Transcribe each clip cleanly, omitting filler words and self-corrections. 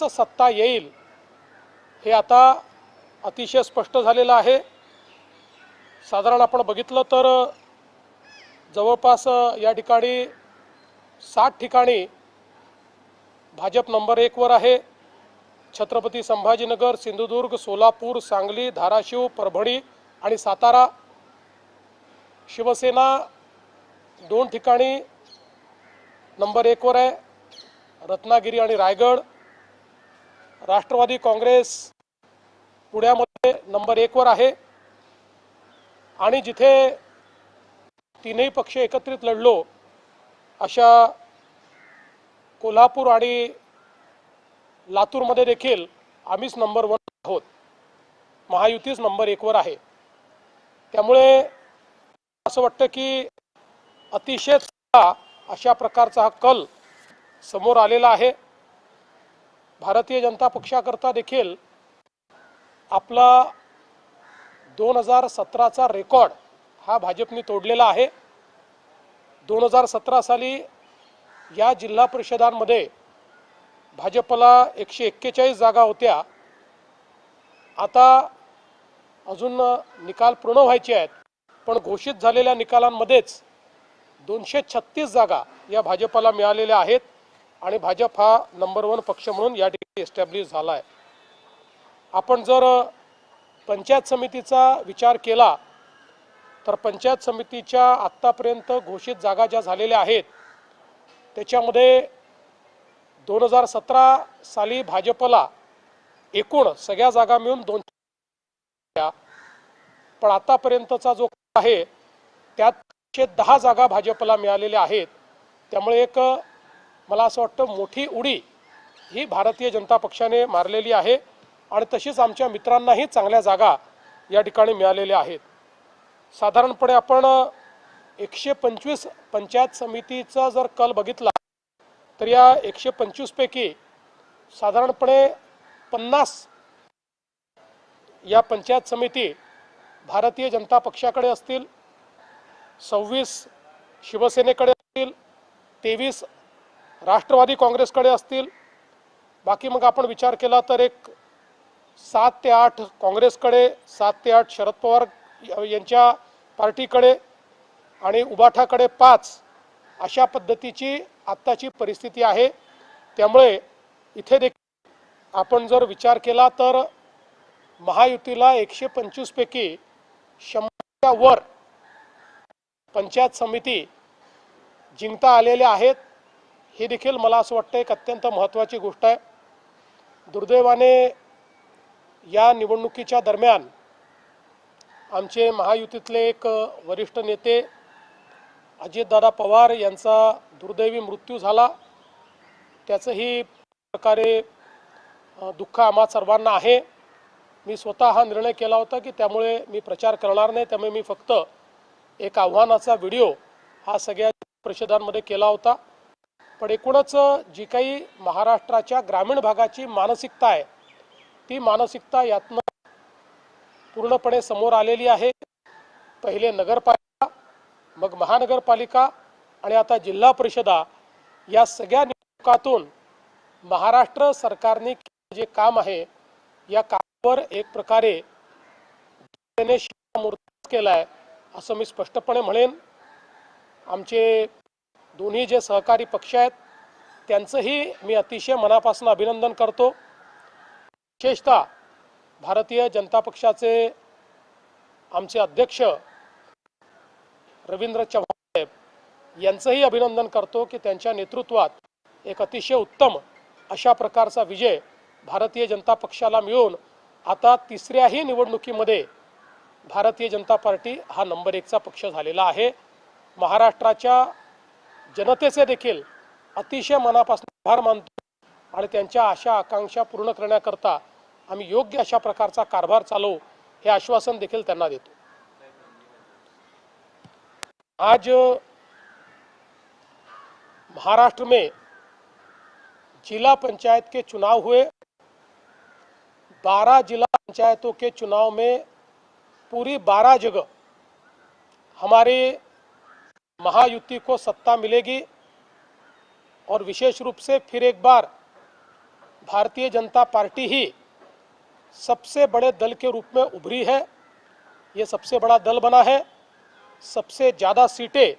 सत्ता येईल हे आता अतिशय स्पष्ट झालेलं आहे। साधारण आपण बघितलं तर जवळपास या ठिकाणी 60 ठिकाणी भाजप नंबर 1 वर आहे। छत्रपती संभाजीनगर, सिंधुदुर्ग, सोलापूर, सांगली, धाराशिव, परभणी आणि सातारा। शिवसेना 2 ठिकाणी नंबर 1 वर आहे, रत्नागिरी आणि रायगड। राष्ट्रवादी काँग्रेस पुण्यामध्ये नंबर 1 वर आहे आणि जिथे तीनही पक्ष एकत्रित लढलो अशा कोल्हापूर आणि लातूरमध्ये देखील आम्हीच नंबर 1 आहोत। महायुतीच नंबर 1 वर आहे। त्यामुळे असं वाटतं की अतिशय अशा प्रकारचा हा कल समोर आलेला आहे। भारतीय जनता पक्षाकरता देखील आपला 2017चा रेकॉर्ड हा भाजपने तोडलेला आहे। 2017 साली या जिल्हा परिषदांमध्ये भाजपला 141 जागा होत्या। आता अजून निकाल पूर्ण व्हायचे आहेत, पण घोषित झालेल्या निकालांमध्येच 236 जागा या भाजपला मिळालेल्या आहेत आणि भाजप हा नंबर 1 पक्ष म्हणून या ठिकाणी एस्टॅब्लिश झाला आहे। आपण जर पंचायत समितीचा विचार केला तर पंचायत समितीच्या आत्तापर्यंत घोषित जागा ज्या झालेल्या आहेत त्याच्यामध्ये 2017 साली भाजपला एकूण सगळ्या जागा मिळून 200, पण आतापर्यंतचा जो आहे त्यात 10 जागा भाजपला मिळालेल्या आहेत। त्यामुळे एक मला असं वाटतं मोठी उडी ही भारतीय जनता पक्षाने मारलेली आहे आणि तशीच आमच्या मित्रांनाही चांगल्या जागा या ठिकाणी मिळालेल्या आहेत। साधारणपणे आपण 125 पंचायत समितीचा जर कल बघितला तर या 125 पैकी साधारणपणे 50 या पंचायत समिती भारतीय जनता पक्षाकडे असतील, 26 शिवसेनेकडे असतील, 23 राष्ट्रवादी काँग्रेसकडे असतील। बाकी मग आपण विचार केला तर एक 7 ते 8 काँग्रेसकडे, 7 ते 8 शरद पवार यांच्या पार्टीकडे आणि उबाठाकडे 5 अशा पद्धतीची आत्ताची परिस्थिती आहे। त्यामुळे इथे देखील आपण जर विचार केला तर महायुतीला 125 पैकी 100च्या वर पंचायत समिती जिंकता आलेल्या आहेत। हे देखील मला असं वाटतं एक अत्यंत महत्त्वाची गोष्ट आहे। दुर्दैवाने या निवडणुकीच्या दरम्यान आमचे महायुतीतले एक वरिष्ठ नेते अजितदादा पवार यांचा दुर्दैवी मृत्यू झाला। त्याचंही प्रकारे दुःख आम्हा सर्वांना आहे। मी स्वतः हा निर्णय केला होता की त्यामुळे मी प्रचार करणार नाही, त्यामुळे मी फक्त एक आव्हानाचा व्हिडिओ हा सगळ्या परिषदांमध्ये केला होता। पण एकूणच जी काही महाराष्ट्राच्या ग्रामीण भागाची मानसिकता आहे ती मानसिकता यातनं पूर्णपणे समोर आलेली आहे। पहिले नगरपालिका, मग महानगरपालिका आणि आता जिल्हा परिषदा या सगळ्या निवडणुकातून महाराष्ट्र सरकारने जे काम आहे या कामावर एक प्रकारे शिक्कामोर्तब केला आहे असं मी स्पष्टपणे म्हणेन। आमचे दोन्ही जे सहकारी पक्ष आहेत त्यांचंही मी अतिशय मनापासून अभिनंदन करतो। विशेषतः भारतीय जनता पक्षाचे आमचे अध्यक्ष रवींद्र चव्हाण साहेब यांचंही अभिनंदन करतो की त्यांच्या नेतृत्वात एक अतिशय उत्तम अशा प्रकारचा विजय भारतीय जनता पक्षाला मिळून आता तिसऱ्याही निवडणुकीमध्ये भारतीय जनता पार्टी हा नंबर 1चा पक्ष झालेला आहे। महाराष्ट्राच्या जनतेचे देखील अतिशय मनापासून आभार मानतो आणि त्यांच्या आशा आकांक्षा पूर्ण करण्याकरता आम्ही योग्य अशा प्रकारचा कारभार चालवू हे आश्वासन देखील त्यांना देतो। आज महाराष्ट्र में जिला पंचायत के चुनाव हुए। 12 जिला पंचायतों के चुनाव में पूरी 12 जगह हमारे महायुति को सत्ता मिलेगी और विशेष रूप से फिर एक बार भारतीय जनता पार्टी ही सबसे बड़े दल के रूप में उभरी है। ये सबसे बड़ा दल बना है। सबसे ज़्यादा सीटें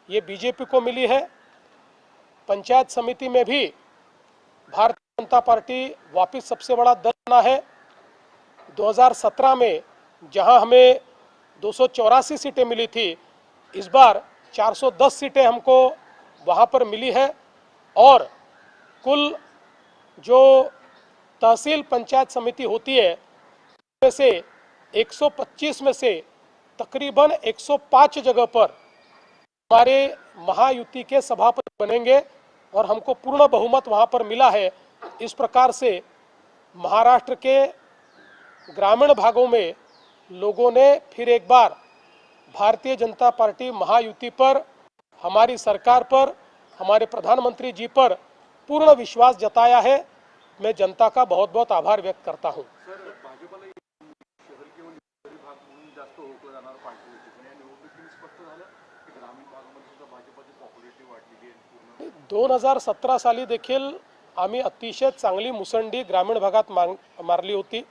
ये बीजेपी को मिली है। पंचायत समिति में भी भारतीय जनता पार्टी वापस सबसे बड़ा दल बना है। 2017 में जहां हमें 284 सीटें मिली थी, इस बार 410 सीटें हमको वहां पर मिली है। और कुल जो तहसील पंचायत समिति होती है में से 125 में से तकरीबन 105 जगह पर हमारे महायुति के सभापति बनेंगे और हमको पूर्ण बहुमत वहां पर मिला है। इस प्रकार से महाराष्ट्र के ग्रामीण भागों में लोगों ने फिर एक बार भारतीय जनता पार्टी महायुति पर, हमारी सरकार पर, हमारे प्रधानमंत्री जी पर पूर्ण विश्वास जताया है। मैं जनता का बहुत बहुत आभार व्यक्त करता हूं। 2017 साली देखील आम्ही अतिशय चांगली मुसंडी ग्रामीण भागात मारली होती।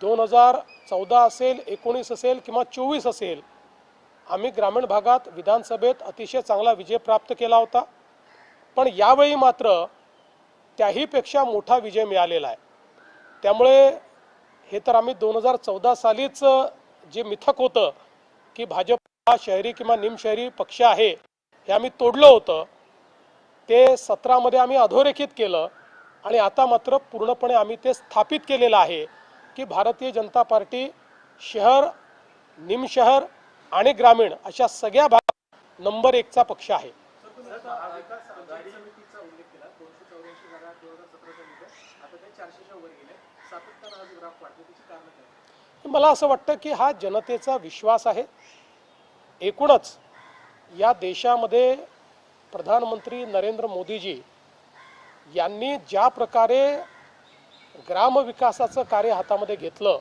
2014 असेल, 19 असेल किंवा 24 असेल, आम्ही ग्रामीण भागात विधानसभेत अतिशय चांगला विजय प्राप्त केला होता। पण यावेळी मात्र त्याहीपेक्षा मोठा विजय मिळालेला आहे। त्यामुळे हे तर आम्ही 2014 सालीच जे मिथक होतं की भाजप हा शहरी किंवा निमशहरी पक्ष आहे हे आम्ही तोडलं होतं, ते 17 मध्ये आम्ही अधोरेखित केलं आणि आता मात्र पूर्णपणे आम्ही ते स्थापित केलेलं आहे की भारतीय जनता पार्टी शहर, निमशहर आणि ग्रामीण अशा सगळ्या भागात नंबर 1 चा पक्ष आहे। मला असं वाटतं की हा जनतेचा विश्वास आहे। एकूणच या देशामध्ये प्रधानमंत्री नरेंद्र मोदीजी यांनी ज्या प्रकारे ग्रामविकासाचं कार्य हातामध्ये घेतलं,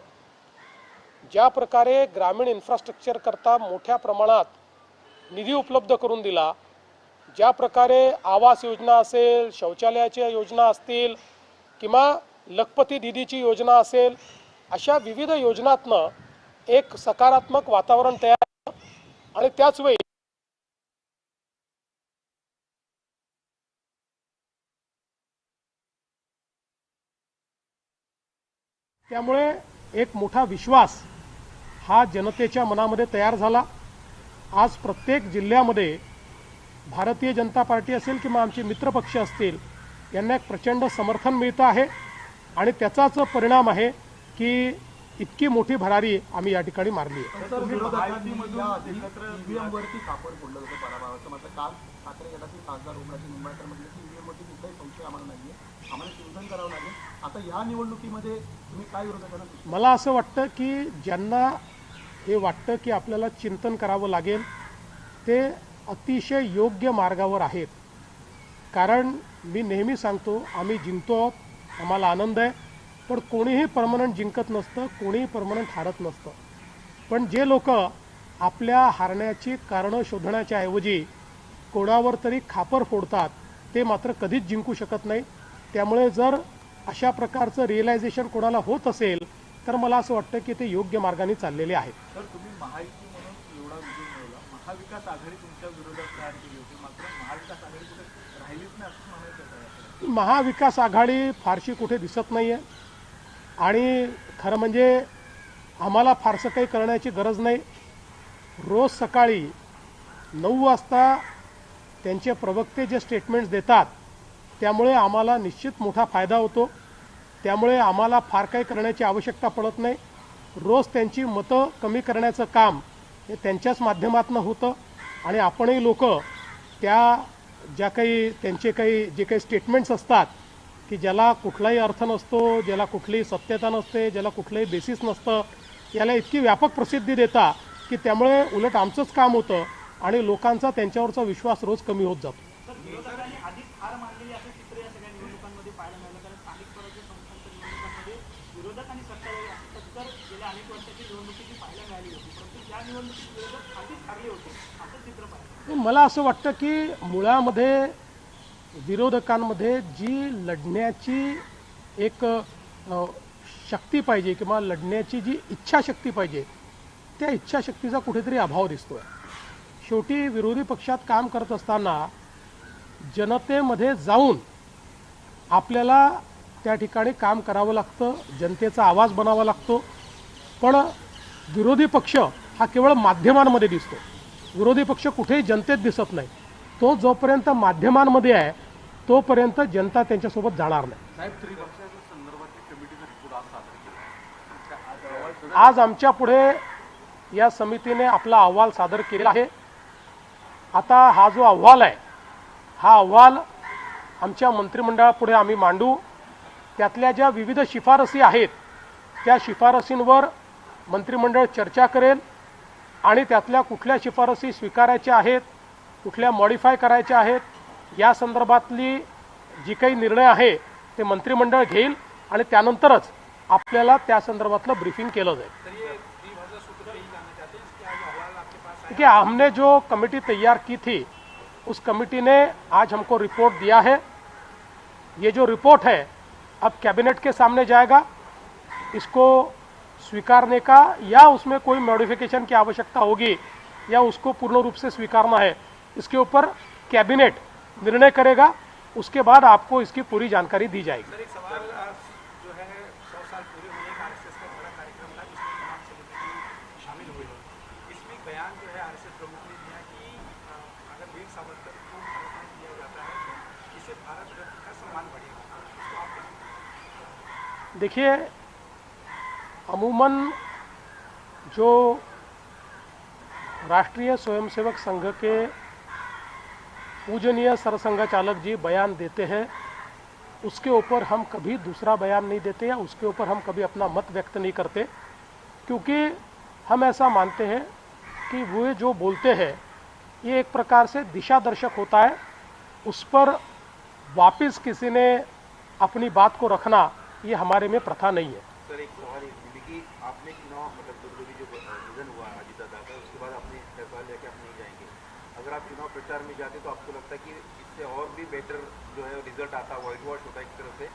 ज्या प्रकारे ग्रामीण इन्फ्रास्ट्रक्चर करता मोठ्या प्रमाणात निधी उपलब्ध करून दिला, ज्या प्रकारे आवास योजना असेल, शौचालयाच्या योजना असतील किंवा लखपती दीदीची योजना असेल, अशा विविध योजनांतनं एक सकारात्मक वातावरण तयार आणि त्याच वेळी त्यामुळे एक मोठा विश्वास हा जनतेच्या मनामध्ये तयार झाला। आज प्रत्येक जिल्ह्यामध्ये भारतीय जनता पार्टी असेल किंवा आमचे मित्रपक्ष असतील यांना एक प्रचंड समर्थन मिळतं आहे आणि त्याचाच परिणाम आहे की इतकी मोठी भरारी आम्ही या ठिकाणी मारली आहे। मला असं वाटतं की ज्यांना हे वाटतं की आपल्याला चिंतन करावं लागेल ते अतिशय योग्य मार्गावर आहेत। कारण मी नेहमी सांगतो, आम्ही जिंकतो, आम्हाला आनंद आहे, पण कोणीही परमनंट जिंकत नसतं, कोणीही परमनंट हारत नसतं। पण जे लोक आपल्या हारण्याची कारणं शोधण्याच्या ऐवजी कोणावर तरी खापर फोडतात ते मात्र कधीच जिंकू शकत नाही। त्यामुळे जर अशा प्रकारचं रिअलायझेशन कोणाला होत असेल तर मला असं वाटतं की ते योग्य मार्गाने चाललेले आहेत। तर तुम्ही महायुती म्हणून एवढा विजय मिळवला, महाविकास आघाडी तुमच्या विरोधात तयार केली होती, मात्र महाविकास आघाडी कुठे राहिलीच नाही असं म्हणायचं आहे। महाविकास आघाडी फारशी कुठे दिसत नाहीये आणि खरं म्हणजे आम्हाला फारसं काही करण्याची गरज नाही। रोज सकाळी 9 वाजता त्यांचे प्रवक्ते जे स्टेटमेंट्स देतात त्यामुळे आम्हाला निश्चित मोठा फायदा होतो। त्यामुळे आम्हाला फार काही करण्याची आवश्यकता पडत नाही। रोज त्यांची मतं कमी करण्याचं काम हे त्यांच्याच माध्यमातून होतं आणि आपणही लोक त्या ज्या काही त्यांचे काही जे काही स्टेटमेंट्स असतात की ज्याला कुठलाही अर्थ नसतो, ज्याला कुठलीही सत्यता नसते, ज्याला कुठलंही बेसिस नसतं, याला इतकी व्यापक प्रसिद्धी देता की त्यामुळे उलट आमचंच काम होतं आणि लोकांचा त्यांच्यावरचा विश्वास रोज कमी होत जातो। मला असं वाटतं की मुळामध्ये विरोधकांमध्ये जी लढण्याची एक शक्ती पाहिजे किंवा लढण्याची जी इच्छाशक्ती पाहिजे त्या इच्छाशक्तीचा कुठेतरी अभाव दिसतोय. शेवटी विरोधी पक्षात काम करत असताना जनतेमध्ये जाऊन आपल्याला त्या ठिकाणी काम करावं लागतं, जनतेचा आवाज बनावा लागतो. पण विरोधी पक्ष हा केवळ माध्यमांमध्ये दिसतो. विरोधी पक्ष कुठेही जनतेत दिसत नाही. तो जोपर्यंत माध्यमांमध्ये आहे तोपर्यंत जनता त्यांच्यासोबत जाणार नाही. आज आमच्या पुढे या समितीने आपला अहवाल सादर केला आहे. आता हा जो अहवाल आहे हा अहवाल आमच्या मंत्रिमंडळापुढे आम्ही मांडू. त्यातल्या ज्या विविध शिफारसी आहेत त्या शिफारसींवर मंत्रिमंडळ चर्चा करेल आणि त्यातल्या कुठल्या शिफारसी स्वीकारायच्या आहेत, कुठल्या मॉडिफाय करायच्या आहेत, या संदर्भातली जी काही निर्णय आहे ते मंत्रिमंडळ घेईल आणि त्यानंतरच आपल्याला त्या संदर्भातलं ब्रीफिंग केलं जाईल. देखिए, हमने जो कमेटी तैयार की थी उस कमेटी ने आज हमको रिपोर्ट दिया है. ये जो रिपोर्ट है अब कैबिनेट के सामने जाएगा. इसको स्वीकारने का या उसमें कोई मॉडिफिकेशन की आवश्यकता होगी या उसको पूर्ण रूप से स्वीकारना है, इसके ऊपर कैबिनेट निर्णय करेगा. उसके बाद आपको इसकी पूरी जानकारी दी जाएगी. सर, एक सवाल जो है 100 साल पूरे होने का आरएसएस का बड़ा कार्यक्रम था जिसमें तमाम सेलिब्रिटी शामिल हुए. इसमें एक बयान जो है आरएसएस प्रमुख ने दिया कि अगर वीर सावरकर को भारत रत्न दिया जाता है तो इससे भारत रत्न का सम्मान बढ़ेगा. इसको आप क्या? देखिए, अमूमन जो राष्ट्रीय स्वयंसेवक संघ के पूजनीय सरसंघचालक जी बयान देते हैं उसके ऊपर हम कभी दूसरा बयान नहीं देते या उसके ऊपर हम कभी अपना मत व्यक्त नहीं करते, क्योंकि हम ऐसा मानते हैं कि वो जो बोलते हैं ये एक प्रकार से दिशा दर्शक होता है. उस पर वापस किसी ने अपनी बात को रखना ये हमारे में प्रथा नहीं है. सर, एक सवाल कि आपने चुनाव मतलब जो निधन हुआ अजीत दादा का, उसके बाद आपने फैसला लिया कि आप नहीं जाएंगे. अगर आप चुनाव प्रचार में जाते तो आपको लगता है कि इससे और भी बेटर जो है रिजल्ट आता, व्हाइट वॉश होता एक तरह से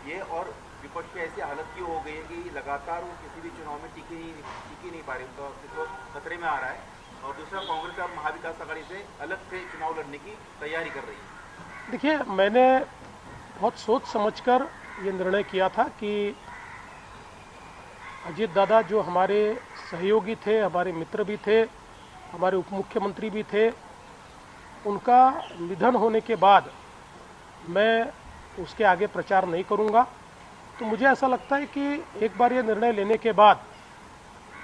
ये, और विपक्ष की ऐसी हालत क्यों हो गई है कि लगातार वो किसी भी चुनाव में टिक ही नहीं पा रही, उनका अस्तित्व खतरे में आ रहा है. और दूसरा, कांग्रेस अब महाविकास आघाड़ी से अलग से चुनाव लड़ने की तैयारी कर रही है. देखिए, मैंने बहुत सोच समझकर ये निर्णय किया था कि अजीत दादा जो हमारे सहयोगी थे, हमारे मित्र भी थे, हमारे उप मुख्यमंत्री भी थे, उनका निधन होने के बाद मैं उसके आगे प्रचार नहीं करूंगा. तो मुझे ऐसा लगता है कि एक बार ये निर्णय लेने के बाद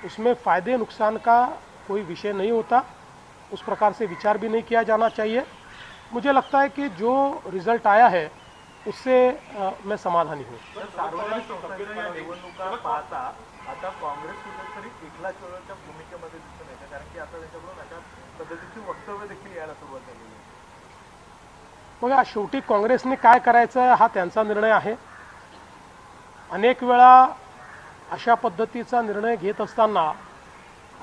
उसमें फ़ायदे नुकसान का कोई विषय नहीं होता, उस प्रकार से विचार भी नहीं किया जाना चाहिए. मुझे लगता है कि जो रिजल्ट आया है उससे मैं समाधानी हूँ. सार्वजनिक संस्थेच्या निवडणुका पाहता आता काँग्रेस कुठेतरी एकला चळवळीच्या भूमिकेमध्ये दिसून येते, कारण की आता त्याच्याकडून अशा पद्धतीची वक्तव्य देखील यायला सुरुवात झालेली आहे. बघा, शेवटी काँग्रेसने काय करायचं हा त्यांचा निर्णय आहे. अनेक वेळा अशा पद्धतीचा निर्णय घेत असताना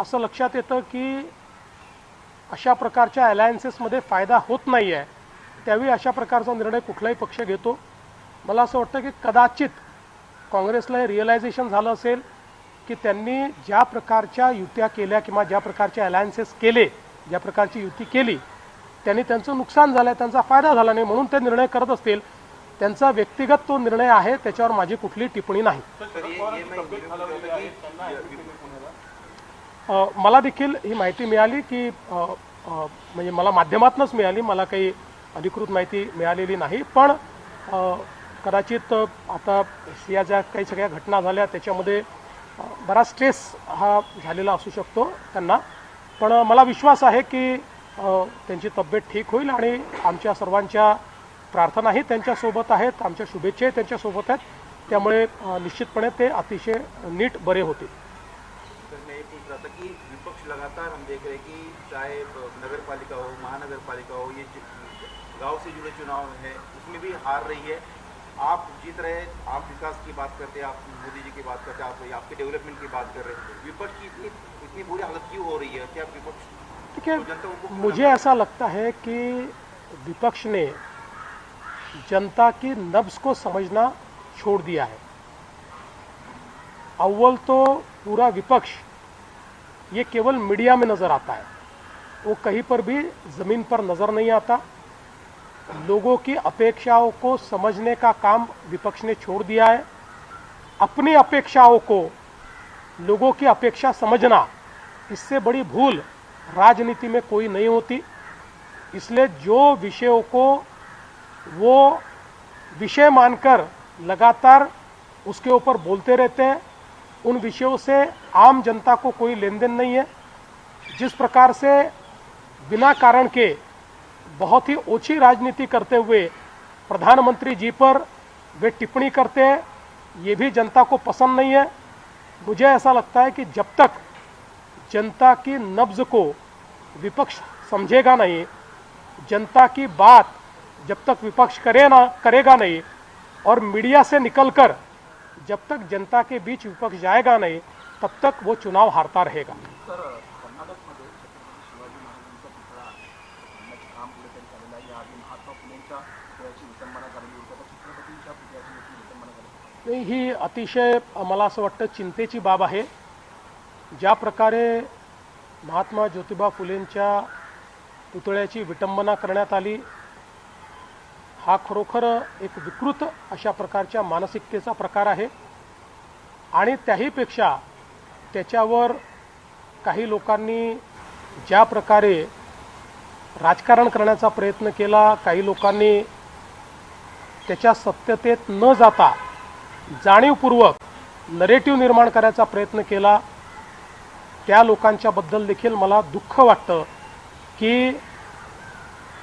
असं लक्षात येतं की अशा प्रकारच्या अलायन्सेसमध्ये फायदा होत नाही आहे, त्यावेळी अशा प्रकारचा निर्णय कुठलाही पक्ष घेतो. मला असं वाटतं की कदाचित काँग्रेसला हे रिअलायझेशन झालं असेल की त्यांनी ज्या प्रकारच्या युत्या केल्या किंवा ज्या प्रकारचे अलायन्सेस केले, ज्या प्रकारची युती केली, त्यांनी त्यांचं नुकसान झालं, त्यांचा फायदा झाला नाही, म्हणून ते निर्णय करत असतील. त्यांचा व्यक्तिगत तो निर्णय आहे, त्याच्यावर माझी कुठली टिप्पणी नाही. मला देखील ही माहिती मिळाली की म्हणजे मला माध्यमातूनच मिळाली, मला काही अधिकृत माहिती मिळालेली नाही. पण कदाचित आता या ज्या काही सगळ्या घटना झाल्या त्याच्यामध्ये बराच स्ट्रेस हा झालेला असू शकतो त्यांना. पण मला विश्वास आहे की त्यांची तब्येत ठीक होईल आणि आमच्या सर्वांच्या प्रार्थनाही त्यांच्यासोबत आहेत, आमच्या शुभेच्छाही त्यांच्यासोबत आहेत. त्यामुळे निश्चितपणे ते अतिशय नीट बरे होतील. मैं ये पूछ रहा था कि विपक्ष लगातार हम देख रहे हैं कि चाहे नगर पालिका हो, महानगर पालिका हो, ये गांव से जुड़े चुनाव है उसमें भी हार रही है. आप जीत रहे, आप विकास की बात करते हैं, आप मोदी जी की बात करते हैं, आप आपके डेवलपमेंट की बात कर रहे हैं. विपक्ष की इतनी बुरी हालत क्यों हो रही है? क्या विपक्ष देखिए, मुझे ऐसा लगता है कि विपक्ष ने जनता की नब्ज को समझना छोड़ दिया है। अव्वल तो पूरा विपक्ष ये केवल मीडिया में नज़र आता है, वो कहीं पर भी ज़मीन पर नज़र नहीं आता। लोगों की अपेक्षाओं को समझने का काम विपक्ष ने छोड़ दिया है। अपनी अपेक्षाओं को लोगों की अपेक्षा समझना, इससे बड़ी भूल राजनीति में कोई नहीं होती। इसलिए जो विषयों को वो विषय मानकर लगातार उसके ऊपर बोलते रहते हैं, उन विषयों से आम जनता को कोई लेन देन नहीं है। जिस प्रकार से बिना कारण के बहुत ही ओछी राजनीति करते हुए प्रधानमंत्री जी पर वे टिप्पणी करते हैं, ये भी जनता को पसंद नहीं है। मुझे ऐसा लगता है कि जब तक जनता की नब्ज को विपक्ष समझेगा नहीं, जनता की बात जब तक विपक्ष करेगा नहीं, और मीडिया से निकलकर जब तक जनता के बीच विपक्ष जाएगा नहीं, तब तक वो चुनाव हारता रहेगा। सर, कर्नाटकमध्ये छत्रपती शिवाजी महाराजांचा पुतळा आणण्याचं काम पुढे तरी झालेलं आहे। याआधी महात्मा फुलेंच्या पुतळ्याची विटंबना झालेली होती, आता छत्रपतींच्या पुतळ्याची देखील विटंबना झाली। नाही, ही अतिशय मला असं वाटतं चिंतेची बाब आहे। ज्या प्रकारे महात्मा ज्योतिबा फुलेंच्या पुतळ्याची विटंबना करण्यात आली, हा खरोखर एक विकृत अशा प्रकारच्या मानसिकतेचा प्रकार आहे। आणि त्याहीपेक्षा त्याच्यावर काही लोकांनी ज्या प्रकारे राजकारण करण्याचा प्रयत्न केला, काही लोकांनी त्याच्या सत्यतेत न जाता जाणीवपूर्वक नरेटिव्ह निर्माण करायचा प्रयत्न केला, त्या लोकांच्याबद्दल देखील मला दुःख वाटतं की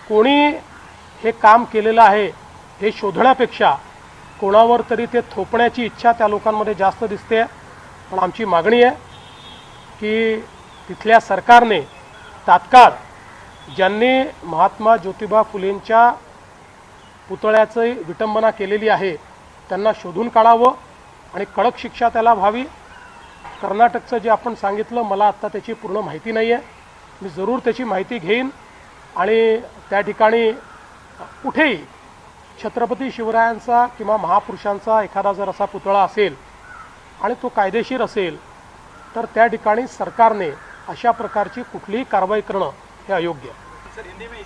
कोणी हे काम केलेलं आहे हे शोधण्यापेक्षा कोणावर तरी ते थोपण्याची इच्छा त्या लोकांमध्ये जास्त दिसते। पण आमची मागणी आहे की तिथल्या सरकारने तात्काळ ज्यांनी महात्मा ज्योतिबा फुलेंच्या पुतळ्याची विटंबना केलेली आहे त्यांना शोधून काढावं आणि कडक शिक्षा त्याला व्हावी। कर्नाटकचं जे आपण सांगितलं, मला आत्ता त्याची पूर्ण माहिती नाही आहे, मी जरूर त्याची माहिती घेईन आणि त्या ठिकाणी कुठेही छत्रपती शिवरायांचा किंवा महापुरुषांचा एखादा जर असा पुतळा असेल आणि तो कायदेशीर असेल तर त्या ठिकाणी सरकारने अशा प्रकारची कुठलीही कारवाई करणं हे अयोग्य आहे। सर, हिंदी में